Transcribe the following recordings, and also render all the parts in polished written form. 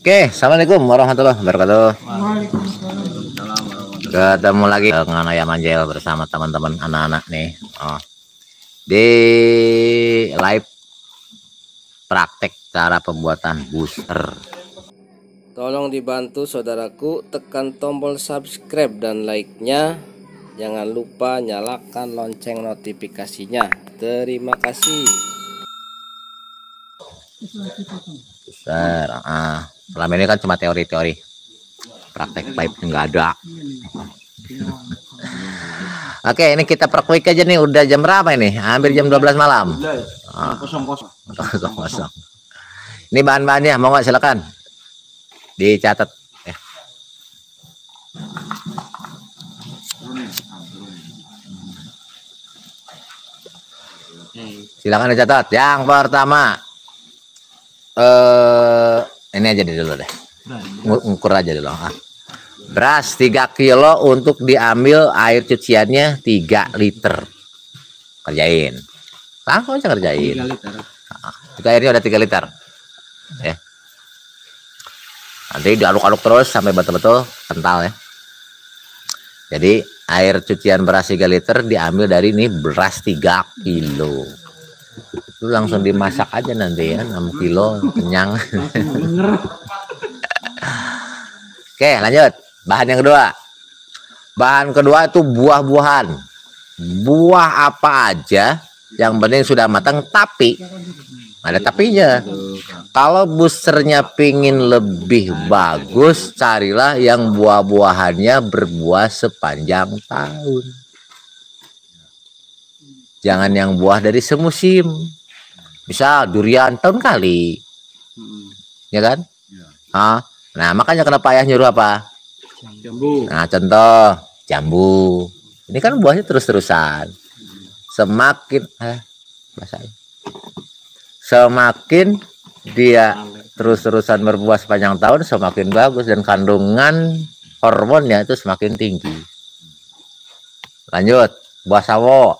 Oke, assalamualaikum warahmatullahi wabarakatuh. Ketemu lagi dengan Ayah Manjel bersama teman-teman anak-anak nih. Di live praktek cara pembuatan booster. Tolong dibantu saudaraku, tekan tombol subscribe dan like-nya. Jangan lupa nyalakan lonceng notifikasinya. Terima kasih. Booster. Selama ini kan cuma teori-teori. Praktek pipe nggak ada. Oke, ini kita perkuik aja nih. Udah jam berapa ini? Hampir jam 12 malam. Kosong. Ini bahan-bahannya, mau nggak silakan dicatat. Silakan dicatat. Yang pertama, ini aja dulu deh. Ngukur aja dulu. Beras 3 kilo untuk diambil air cuciannya 3 liter. Kerjain. Langsung aja kerjain. 3 liter. Itu airnya udah 3 liter. Ya. Nanti diaduk-aduk terus sampai betul-betul kental ya. Jadi air cucian beras 3 liter diambil dari ini beras 3 kilo. Itu langsung dimasak aja nanti ya, 6 kilo kenyang. Oke, lanjut. Bahan yang kedua. Bahan kedua itu buah-buahan. Buah apa aja yang penting sudah matang, tapi ada tapinya. Kalau boosternya pingin lebih bagus, carilah yang buah-buahannya berbuah sepanjang tahun. Jangan yang buah dari semusim. Misal durian tahun kali. Ya kan? Nah, makanya kenapa ayah nyuruh apa? Jambu. Nah, contoh jambu. Ini kan buahnya terus-terusan. Semakin dia terus-terusan berbuah sepanjang tahun, semakin bagus dan kandungan hormonnya itu semakin tinggi. Lanjut, buah sawo.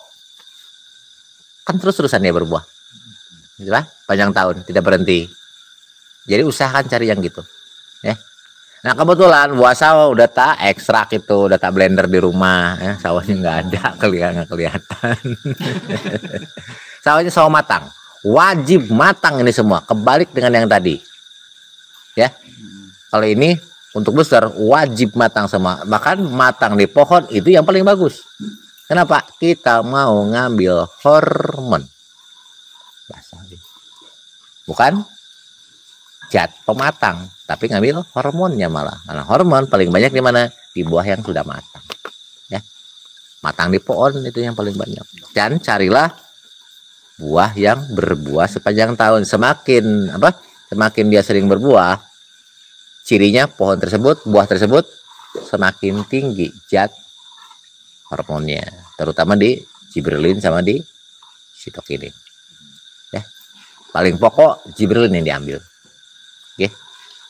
Kan terus-terusan dia berbuah. Gitu, panjang tahun, tidak berhenti. Jadi usahakan cari yang gitu. Ya. Nah, kebetulan buah sawo udah tak ekstrak itu, udah tak blender di rumah. Ya, sawonya nggak ada, kelihatan. Sawonya sawo matang. Wajib matang ini semua. Kebalik dengan yang tadi. Ya. Kalau ini untuk booster wajib matang semua. Bahkan matang di pohon itu yang paling bagus. Kenapa? Kita mau ngambil hormon. Bukan zat pematang, tapi ngambil hormonnya malah. Karena hormon paling banyak di mana? Di buah yang sudah matang. Ya. Matang di pohon itu yang paling banyak. Dan carilah buah yang berbuah sepanjang tahun. Semakin dia sering berbuah, cirinya pohon tersebut, buah tersebut semakin tinggi zat hormonnya, terutama di gibberellin sama di sitokinin. Ya. Paling pokok gibberellin yang diambil. Oke,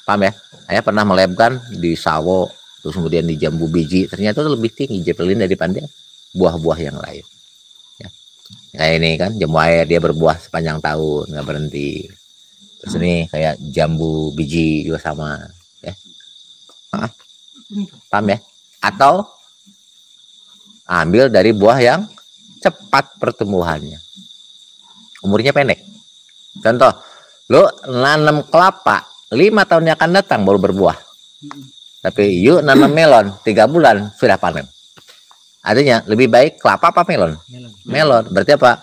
paham ya? Saya pernah melabkan di sawo, terus kemudian di jambu biji, ternyata itu lebih tinggi gibberellin daripada buah-buah yang lain. Ya. Kayak ini kan jambu air, dia berbuah sepanjang tahun, nggak berhenti. Terus ini kayak jambu biji juga sama. Ya. Paham ya? Atau ambil dari buah yang cepat pertumbuhannya, umurnya pendek. Contoh, lo nanam kelapa 5 tahun yang akan datang baru berbuah. Tapi yuk nanam melon 3 bulan sudah panen. Artinya lebih baik kelapa apa melon? Melon. Berarti apa?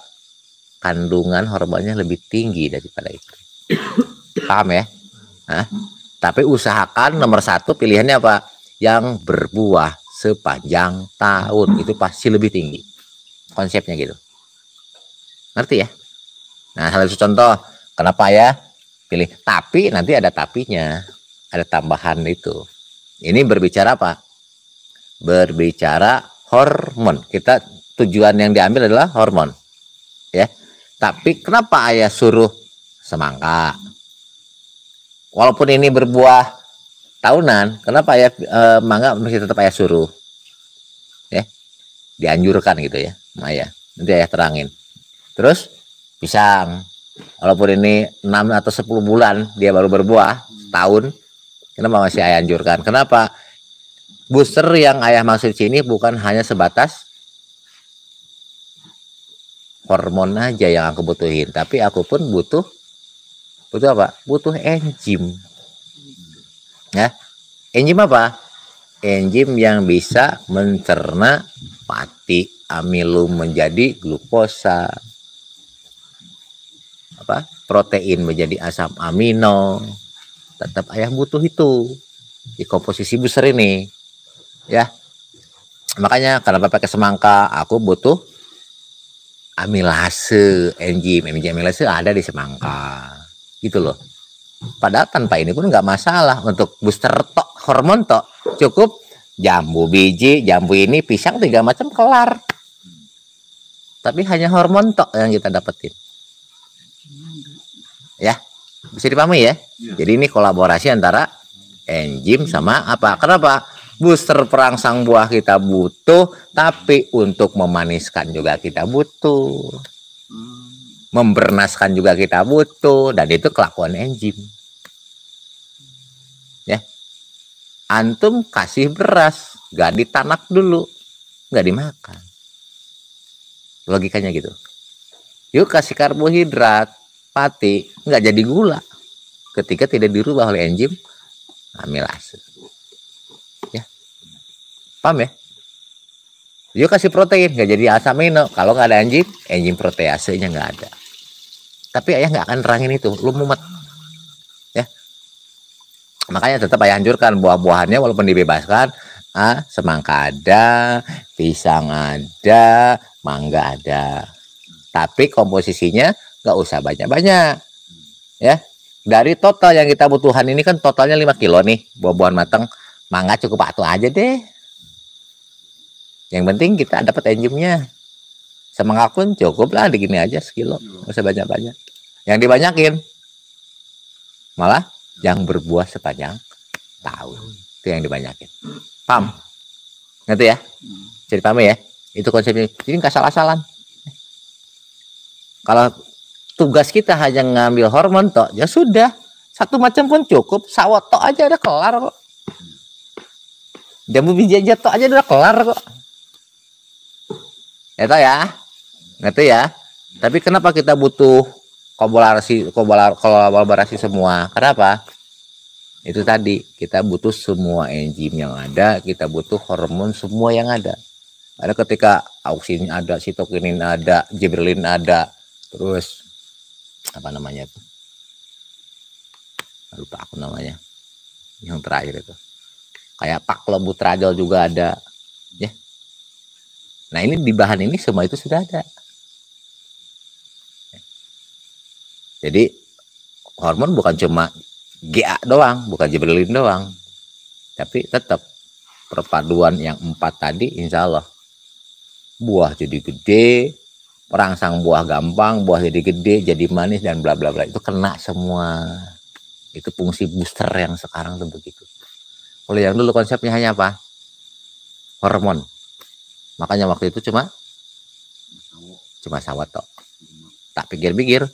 Kandungan hormonnya lebih tinggi daripada itu. Paham ya? Tapi usahakan nomor 1 pilihannya apa? Yang berbuah sepanjang tahun. Itu pasti lebih tinggi. Konsepnya gitu. Ngerti ya? Nah, salah satu contoh, kenapa ya pilih tapi, nanti ada tapinya, ada tambahan itu. Ini berbicara apa? Berbicara hormon. Kita tujuan yang diambil adalah hormon. Ya. Tapi kenapa ayah suruh semangka? Walaupun ini berbuah tahunan, kenapa ayah mangga masih tetap ayah suruh? Ya. Dianjurkan gitu ya, ayah. Nanti ayah terangin. Terus pisang, walaupun ini 6 atau 10 bulan dia baru berbuah, tahun, Kenapa masih ayah anjurkan? Kenapa? Booster yang ayah maksud sini bukan hanya sebatas hormon aja yang aku butuhin, tapi aku pun butuh apa? Butuh enzim. Ya, enzim apa? Enzim yang bisa mencerna fatty amilum menjadi glukosa, protein menjadi asam amino. Tetap ayah butuh itu di komposisi booster ini, ya. Makanya kenapa pakai semangka, aku butuh amilase, enzim amilase ada di semangka, gitu loh. Padahal tanpa ini pun nggak masalah untuk booster tok, hormon tok, cukup jambu biji, jambu ini, pisang 3 macam kelar. Tapi hanya hormon tok yang kita dapetin. Ya, bisa dipahami ya? Jadi ini kolaborasi antara enzim sama apa? Kenapa? Booster perangsang buah kita butuh, tapi untuk memaniskan juga kita butuh. Membernaskan juga kita butuh, dan itu kelakuan enzim. Ya. Antum kasih beras, gak ditanak dulu, gak dimakan. Logikanya gitu. Yuk kasih karbohidrat, pati, nggak jadi gula ketika tidak dirubah oleh enzim amilase. Ya, paham ya? Yuk kasih protein, nggak jadi asam amino kalau nggak ada enzim proteasenya nggak ada. Tapi ayah nggak akan terangin itu, lu mumet. Ya, makanya tetap ayah anjurkan buah-buahannya walaupun dibebaskan, semangka ada, pisang ada, mangga ada. Tapi komposisinya nggak usah banyak-banyak, ya. Dari total yang kita butuhan ini kan totalnya 5 kilo nih buah-buahan matang, mangga cukup satu aja deh. Yang penting kita dapat enzimnya. Semangka pun cukup lah, digini aja sekilo, nggak usah banyak-banyak. Yang dibanyakin malah yang berbuah sepanjang tahun, itu yang dibanyakin. Paham? Ngerti ya? Jadi paham ya? Itu konsepnya. Jadi nggak salah-salah. Kalau tugas kita hanya ngambil hormon tok, ya sudah, satu macam pun cukup, sawot tok aja udah kelar kok. Jambu biji aja tok aja udah kelar kok. Itu ya, ngerti ya. Tapi kenapa kita butuh kolaborasi semua? Kenapa? Itu tadi, kita butuh semua enzim yang ada, kita butuh hormon semua yang ada. Ada ketika auksin ada, sitokinin ada, gibberellin ada, terus apa namanya itu, lupa aku namanya yang terakhir itu, kayak paklobutradol juga ada ya. Nah ini di bahan ini semua itu sudah ada. Jadi hormon bukan cuma GA doang, bukan gibberellin doang, tapi tetap perpaduan yang 4 tadi, insya Allah buah jadi gede, perangsang buah gampang, buah jadi gede, jadi manis, dan bla bla bla, itu kena semua. Itu fungsi booster yang sekarang tuh begitu. Kalau yang dulu konsepnya hanya apa? Hormon. Makanya waktu itu cuma sawat tok. Tak pikir-pikir,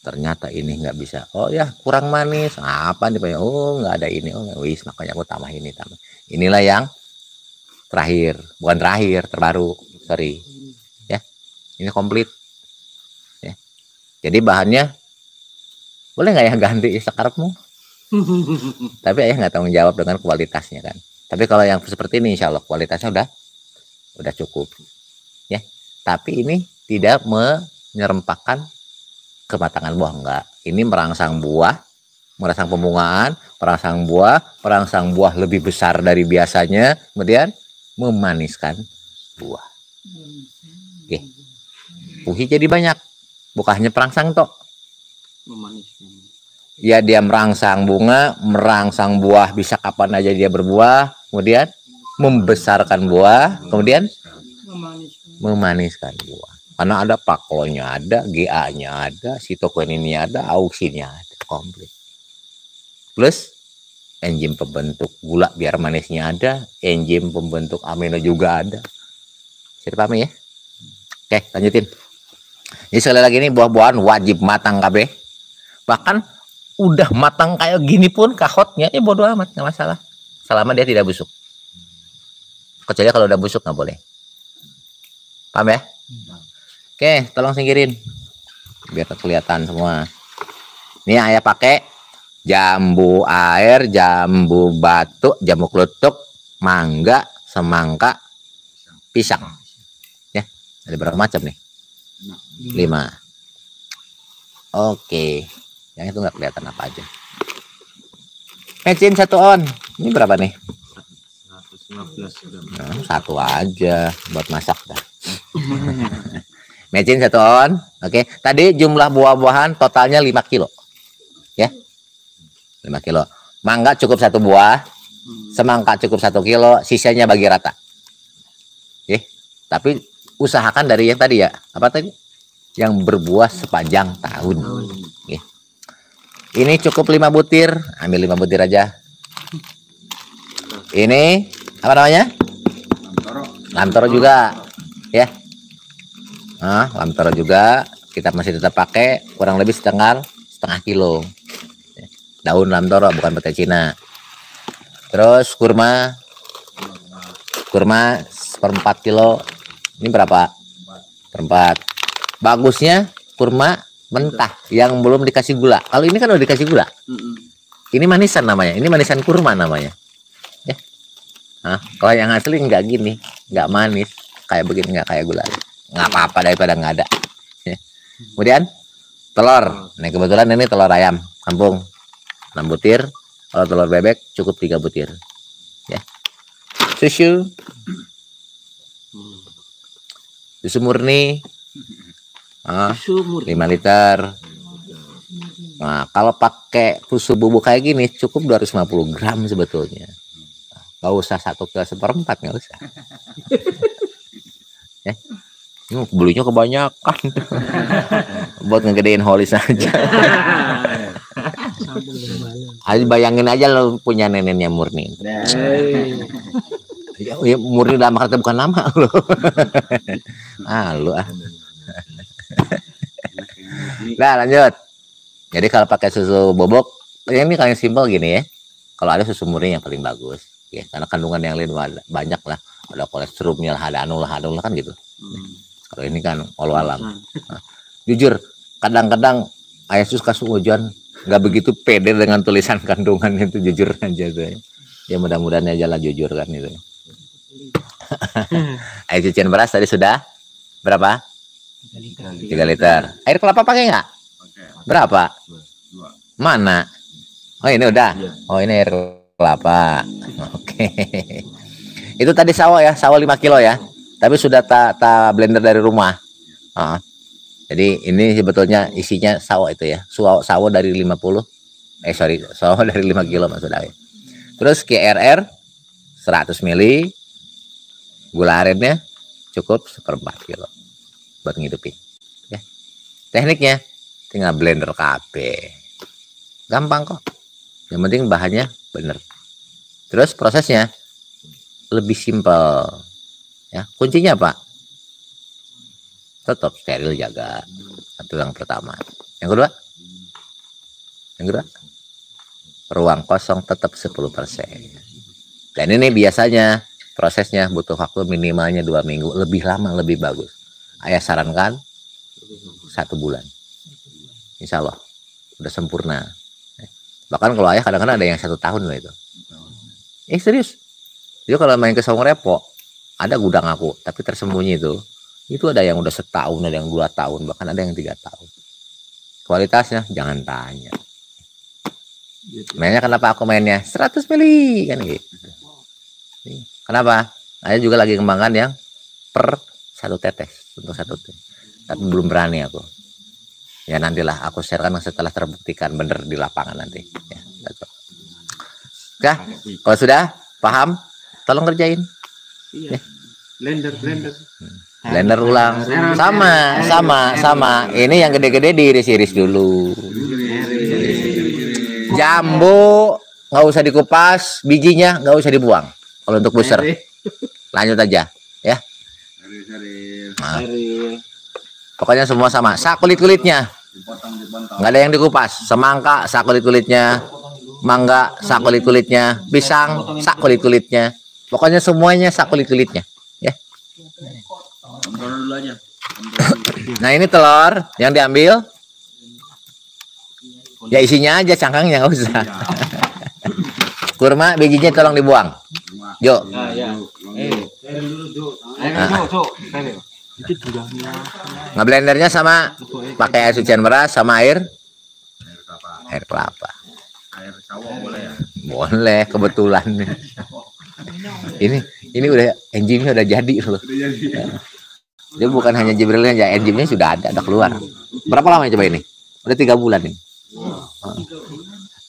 ternyata ini nggak bisa. Oh ya, kurang manis. Apa nih? Oh nggak ada ini. Oh wis, makanya aku tambah ini, tambah. Inilah yang terakhir, bukan terakhir, terbaru. Sorry. Ini komplit ya. Jadi bahannya boleh nggak ya ganti sekarapmu? Tapi ayah nggak tanggung jawab dengan kualitasnya kan. Tapi kalau yang seperti ini insya Allah kualitasnya udah cukup ya. Tapi ini tidak menyerempakkan kematangan buah, enggak. Ini merangsang buah, merangsang pembungaan, perangsang buah lebih besar dari biasanya, kemudian memaniskan buah. Oke. Buhi jadi banyak, bukan hanya perangsang tok. Ya dia merangsang bunga, merangsang buah, bisa kapan aja dia berbuah, kemudian membesarkan buah, kemudian memaniskan buah. Karena ada paklonya, ada GA-nya, ada sitokininnya, ada auksinnya, ada komplit. Plus enzim pembentuk gula biar manisnya ada, enzim pembentuk amino juga ada. Bisa dipahami ya? Oke, lanjutin. Jadi sekali lagi ini buah-buahan wajib matang KB. Bahkan udah matang kayak gini pun kahotnya ya bodo amat, nggak masalah. Selama dia tidak busuk. Kecuali kalau udah busuk nggak boleh. Paham ya? Oke, tolong singkirin biar kelihatan semua. Ini ayah pakai jambu air, jambu batu, jambu klutuk, mangga, semangka, pisang. Ya, ada berapa macam nih? 5. Oke, yang itu nggak kelihatan apa aja. Mecin 1 on. Ini berapa nih? 115 gram. Nah, 1 aja buat masak dah. Mecin 1 on. Oke, tadi jumlah buah-buahan totalnya 5 kilo. Ya, 5 kilo. Mangga cukup 1 buah, semangka cukup 1 kilo, sisanya bagi rata. Oke, tapi usahakan dari yang tadi ya. Apa tadi? Yang berbuah sepanjang tahun. Oke. Ini cukup 5 butir, ambil 5 butir aja. Ini apa namanya? Lamtoro juga, ya. Nah, lamtoro juga kita masih tetap pakai, kurang lebih setengah kilo. Daun lamtoro, bukan petai Cina. Terus kurma 1/4 kilo. Ini berapa? 1/4. Bagusnya kurma mentah yang belum dikasih gula. Kalau ini kan udah dikasih gula. Ini manisan namanya. Ini manisan kurma namanya. Ya. Nah, kalau yang asli nggak gini, nggak manis, kayak begini, nggak kayak gula. Nggak apa-apa daripada nggak ada. Ya. Kemudian telur. Nah, kebetulan ini telur ayam kampung 6 butir. Kalau telur bebek cukup 3 butir. Ya. Susu murni 5 liter. Nah, kalau pakai susu bubuk kayak gini cukup 250 gram sebetulnya. Gak usah 1,4 kilo, nggak usah. Ya. Ini belinya kebanyakan. Buat ngegedein holis aja. Ayo bayangin aja lo punya neneknya murni. Ya, murni dalam kata bukan nama lo. Lu ah. Nah, lanjut. Jadi kalau pakai susu bobok, ini kayak simpel gini ya. Kalau ada susu murni yang paling bagus, ya, karena kandungan yang lain banyak lah. Ada kolesterolnya, ada anu lah kan gitu. Kalau ini kan walau alam. Nah, jujur, kadang-kadang ayah suka suujon nggak begitu pede dengan tulisan kandungan itu, jujur aja tuh. Ya mudah-mudahan aja lah jujur kan itu. Air cucian beras tadi sudah berapa? 3 liter. Air kelapa pakai nggak? Berapa? Mana? Oh ini udah. Oh ini air kelapa. Oke. Itu tadi sawo ya, sawo 5 kilo ya. Tapi sudah tak blender dari rumah. Jadi ini sebetulnya isinya sawo itu ya. Sawo dari 50. Sawo dari 5 kilo maksudnya. Terus KRR 100 ml. Gula arennya cukup 1/4 kilo buat ngidupin. Ya. Tekniknya tinggal blender KB. Gampang kok. Yang penting bahannya bener. Terus prosesnya lebih simpel. Ya, kuncinya apa? Tetap steril jaga. Itu yang pertama. Yang kedua? Ruang kosong tetap 10%. Dan ini biasanya prosesnya butuh waktu minimalnya 2 minggu, lebih lama lebih bagus. Ayah sarankan 1 bulan. Insya Allah udah sempurna. Bahkan kalau ayah kadang-kadang ada yang 1 tahun loh itu. Serius. Jadi kalau main ke Saung Repo, ada gudang aku, tapi tersembunyi itu ada yang udah 1 tahun, ada yang 2 tahun, bahkan ada yang 3 tahun. Kualitasnya jangan tanya. Mainnya kenapa aku mainnya 100 mili kan gitu. Kenapa? Ayah juga lagi kembangkan yang per 1 tetes untuk 1 tetes. Tapi belum berani aku. Ya nantilah aku sharekan setelah terbuktikan bener di lapangan nanti. Ya, oke, kalau sudah paham, tolong kerjain. Ya. Blender ulang. Sama. Ini yang gede-gede diiris-iris dulu. Jambu nggak usah dikupas, bijinya nggak usah dibuang. Kalau untuk booster, lanjut aja, ya. Nah, pokoknya semua sama. Kulit-kulitnya Nggak ada yang dikupas. Semangka sak kulit-kulitnya, mangga sak kulit-kulitnya, pisang sak kulit-kulitnya. Pokoknya semuanya sak kulit-kulitnya, ya. Nah, ini telur yang diambil. Ya isinya aja, cangkangnya nggak usah. Kurma bijinya tolong dibuang. Jo. Ngeblendernya sama pakai air cucian beras sama air kelapa. Air sawah boleh ya? Boleh, kebetulan. Ini udah engine-nya udah jadi loh. Dia bukan hanya Jibrilnya aja, engine-nya sudah ada, udah keluar. Berapa lama coba ini? Udah 3 bulan ini.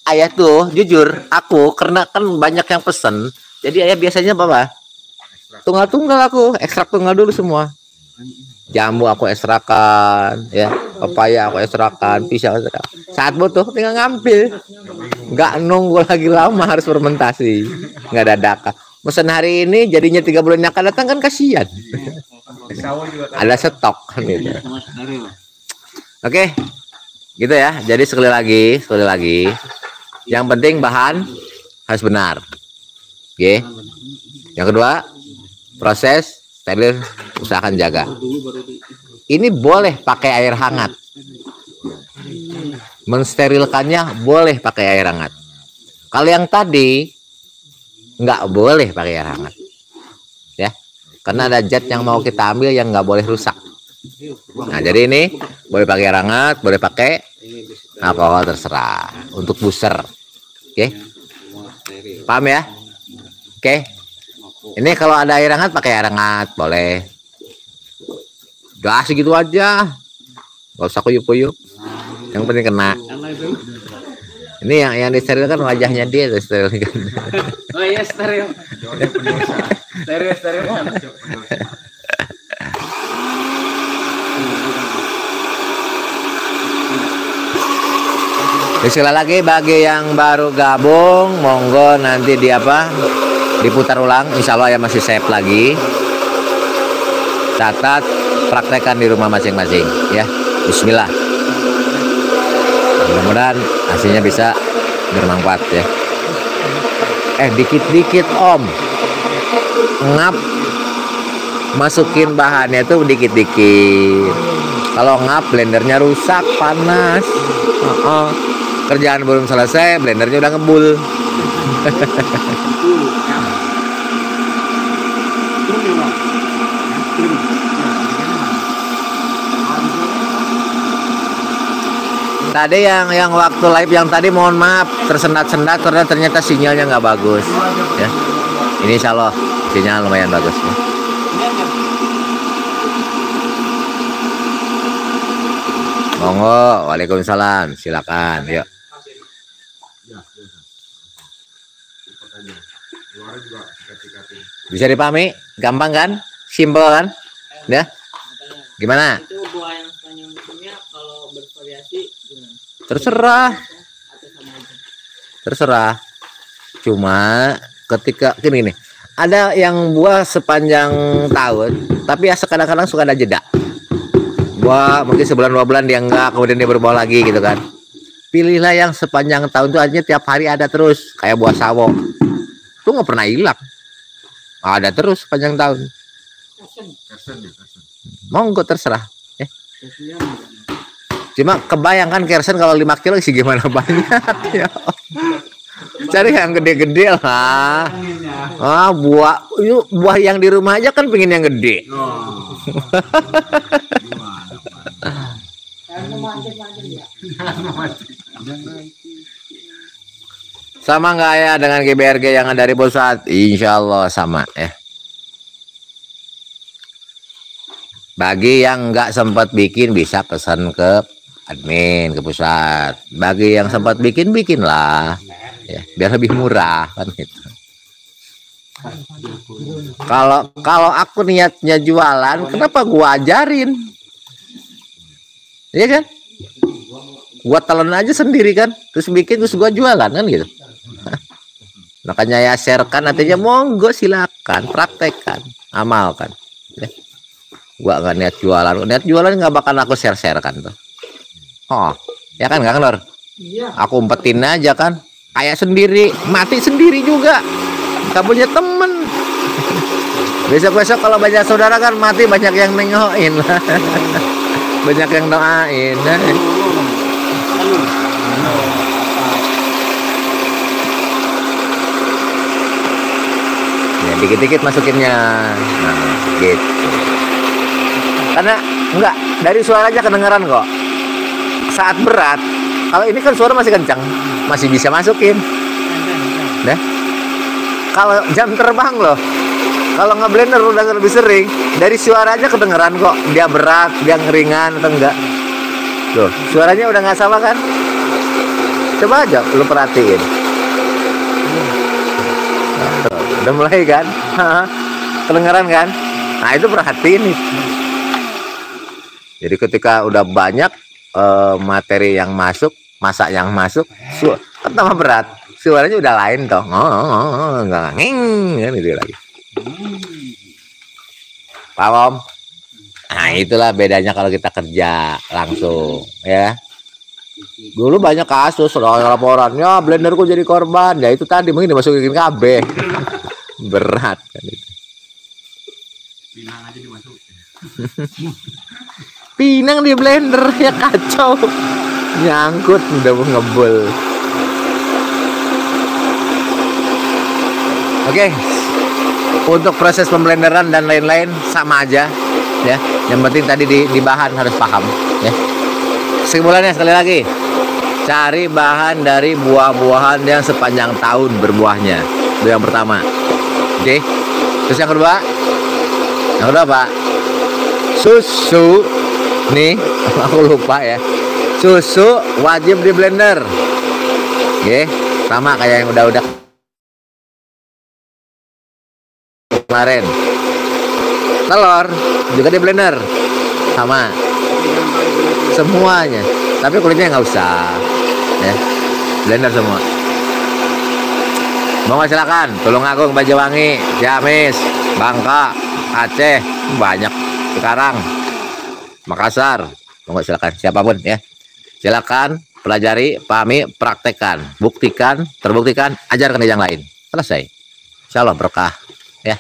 Ayah tuh jujur, aku karena kan banyak yang pesen, jadi ayah biasanya apa? Tunggal-tunggal aku, ekstrak tunggal dulu semua. Jambu aku ekstrakan, ya, pepaya aku ekstrakan, pisang ekstrakan. Saat butuh tinggal ngambil, nggak nunggu lagi lama harus fermentasi, nggak dadakan. Pesan hari ini jadinya 3 bulan yang akan datang kan kasihan. Ada stok kan gitu. Oke, gitu ya. Jadi sekali lagi, yang penting bahan harus benar. Oke. Yang kedua, proses steril usahakan jaga. Ini boleh pakai air hangat. Mensterilkannya boleh pakai air hangat. Kalau yang tadi nggak boleh pakai air hangat, ya, karena ada zat yang mau kita ambil yang nggak boleh rusak. Nah, jadi ini boleh pakai air hangat, boleh pakai alkohol, terserah. Untuk booster, oke, paham ya? Oke. Ini kalau ada air hangat pakai air hangat boleh. Udah segitu aja, nggak usah kuyup-kuyup. Yang penting kena. Ini yang disterilkan wajahnya dia disterilkan. Oh iya, steril. Steril. Sekali lagi bagi yang baru gabung, monggo nanti diputar ulang. Insya Allah ya masih save lagi. Catat, praktekkan di rumah masing-masing, ya. Bismillah. Mudah-mudahan hasilnya bisa bermanfaat ya. Dikit-dikit Om, ngap masukin bahannya itu dikit-dikit. Kalau ngap blendernya rusak, panas. Kerjaan belum selesai, blendernya udah ngebul. Tadi yang waktu live yang tadi mohon maaf tersendat-sendat karena ternyata sinyalnya nggak bagus ya. Ini insya Allah sinyal lumayan bagus ya. Monggo, waalaikumsalam, silakan, yuk. Bisa dipahami, gampang kan, simpel kan, ya? Gimana? Itu buah yang Spanyol punya kalau bervariasi gimana? Terserah. Cuma ketika gini, ada yang buah sepanjang tahun, tapi ya kadang-kadang suka ada jeda. Buah mungkin sebulan 2 bulan dia enggak, kemudian dia berbuah lagi gitu kan. Pilihlah yang sepanjang tahun tuh artinya tiap hari ada terus, kayak buah sawo. Tuh nggak pernah hilang. Ada terus sepanjang tahun. Monggo terserah. Cuma kebayangkan kersen kalau 5 kilo sih gimana banyak ya. Cari yang gede-gede lah. Buah yang di rumah aja kan pengen yang gede. Sama nggak ya dengan GBRG yang dari pusat? Insya Allah sama ya. Bagi yang nggak sempat bikin bisa pesan ke admin ke pusat. Bagi yang sempat bikinlah ya, biar lebih murah kan gitu. Kalau aku niatnya jualan, kenapa gua ajarin? Iya kan? Gua telan aja sendiri kan, terus bikin terus gua jualan kan gitu. Makanya ya sharekan, artinya monggo silakan praktekkan, amalkan. Ya. Gua nggak niat jualan nggak bakal aku share kan tuh. Oh, ya kan Kang Lor? Iya. Aku umpetin aja kan. Kayak sendiri, mati sendiri juga. Gak punya temen. Besok-besok kalau banyak saudara kan mati banyak yang nengokin lah. Banyak yang doain. Ya, dikit-dikit masukinnya. Nah, gitu. Karena enggak, dari suara aja kedengeran kok. Saat berat, kalau ini kan suara masih kencang, masih bisa masukin. Nah, kalau jam terbang loh, kalau ngeblender udah lebih sering, dari suara aja kedengeran kok. Dia berat, dia ngeringan atau enggak. Tuh, suaranya udah nggak sama kan? Coba aja lu perhatiin. Tuh, udah mulai kan? Kedengeran kan? Nah itu perhatiin nih. Jadi ketika udah banyak materi yang masuk, masak yang masuk, kan tambah berat. Suaranya udah lain toh. Enggak nging kan itu lagi. Paham? Nah itulah bedanya kalau kita kerja langsung ya. Dulu banyak kasus laporannya blenderku jadi korban. Ya itu tadi mungkin dimasukin KB. Berat kan itu. Pinang aja dimasukin. Pinang di blender ya kacau. Nyangkut udah ngebul. Oke. Untuk proses pemblenderan dan lain-lain sama aja ya. Yang penting tadi di bahan harus paham ya. Kesimpulannya sekali lagi, cari bahan dari buah-buahan yang sepanjang tahun berbuahnya. Itu yang pertama. Oke. Terus yang kedua? Yang kedua Pak, susu. Nih, aku lupa ya. Susu wajib di blender. Oke, sama kayak yang udah kemarin. Telur juga di blender. Sama. Semuanya. Tapi kulitnya nggak usah. Ya. Blender semua. Mau silakan. Tulungagung, Banyuwangi, Ciamis, Bangka, Aceh, banyak sekarang. Makassar, monggo silakan siapapun ya. Silakan pelajari, pahami, praktekkan, buktikan, terbuktikan, ajarkan ke yang lain. Selesai. Insya Allah berkah ya.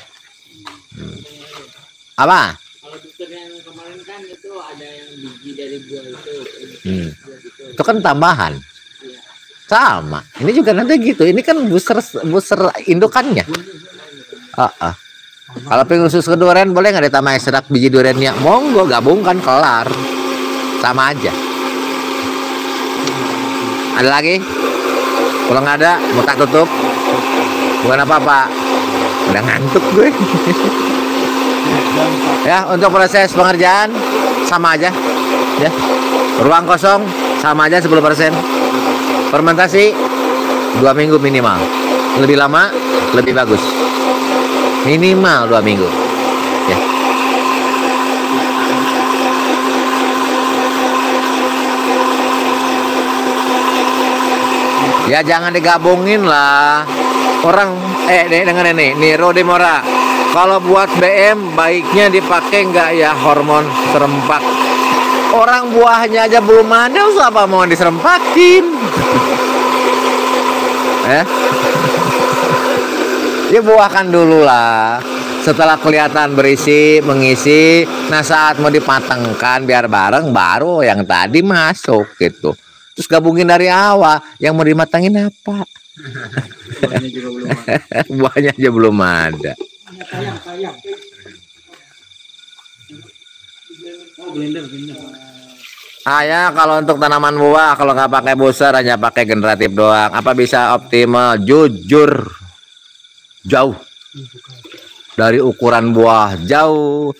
Apa? Kalau dokter yang kemarin kan itu ada yang biji dari buah itu. Itu kan tambahan. Sama. Ini juga nanti gitu. Ini kan booster indukannya. Kalau pengen khusus ke durian boleh nggak ditambah ekstrak biji duriannya? Monggo, gabungkan, kelar. Sama aja. Ada lagi? Kalau nggak ada, mau tak tutup. Bukan apa-apa. Udah ngantuk gue. Ya, untuk proses pengerjaan sama aja. Ya. Ruang kosong sama aja 10%. Fermentasi 2 minggu minimal. Lebih lama, lebih bagus. Minimal 2 minggu ya. Ya jangan digabungin lah. Orang dengan ini Rode Mora. Kalau buat BM baiknya dipakai nggak ya hormon serempak. Orang buahnya aja belum ada, apa mau diserempakin? Ya. Ya buahkan dulu lah. Setelah kelihatan berisi, mengisi, nah saat mau dipatangkan biar bareng baru yang tadi masuk gitu. Terus gabungin dari awal, yang mau dimatangin apa? Buahnya juga belum ada. Buahnya aja belum ada. Oh, blender. Ya kalau untuk tanaman buah kalau nggak pakai booster hanya pakai generatif doang. Apa bisa optimal? Jujur jauh dari ukuran buah, jauh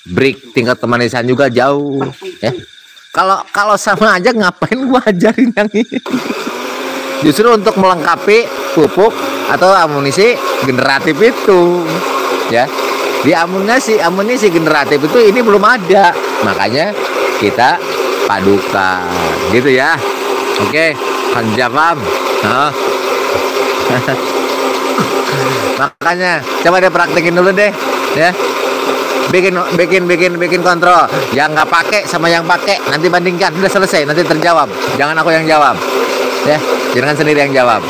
break tingkat kemanisan juga jauh ya. Kalau sama aja ngapain gua ajarin yang ini? Justru untuk melengkapi pupuk atau amunisi generatif itu ya. Di amunisi generatif itu ini belum ada, makanya kita padukan gitu ya. Oke, kan jawab. Makanya coba deh praktekin dulu deh ya. bikin kontrol. Yang nggak pakai sama yang pakai nanti bandingkan. Udah selesai, nanti terjawab. Jangan aku yang jawab. Ya, jangan sendiri yang jawab.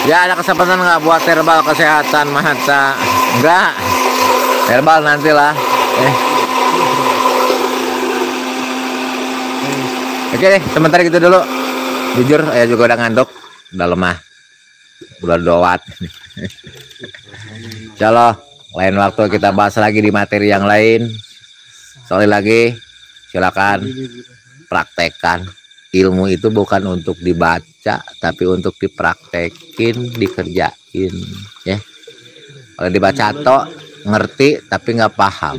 Ya, ada kesempatan nggak buat herbal kesehatan Mahatsa? Enggak. Herbal nantilah. Oke deh, sebentar gitu dulu. Jujur, saya juga udah ngantuk, udah lemah, udah doat. Insyaallah, lain waktu kita bahas lagi di materi yang lain. Sekali lagi, silakan praktekkan. Ilmu itu bukan untuk dibaca, tapi untuk dipraktekin, dikerjain. Ya, kalau dibaca tok ngerti, tapi nggak paham.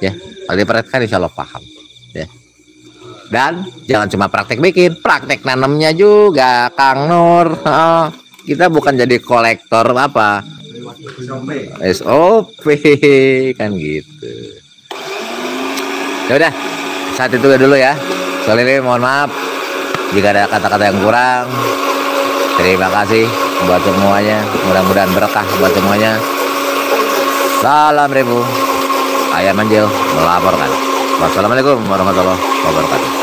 Ya, kalau dipraktekkan, insya Allah paham. Ya. Dan jangan cuma praktek bikin, praktek nanamnya juga, Kang Nur. Kita bukan jadi kolektor apa? SOP kan gitu. Ya udah, saat itu dulu ya. Soal ini mohon maaf jika ada kata-kata yang kurang. Terima kasih buat semuanya. Mudah-mudahan berkah buat semuanya. Salam ribu. Ayam Manjil melaporkan. Wassalamualaikum warahmatullahi wabarakatuh.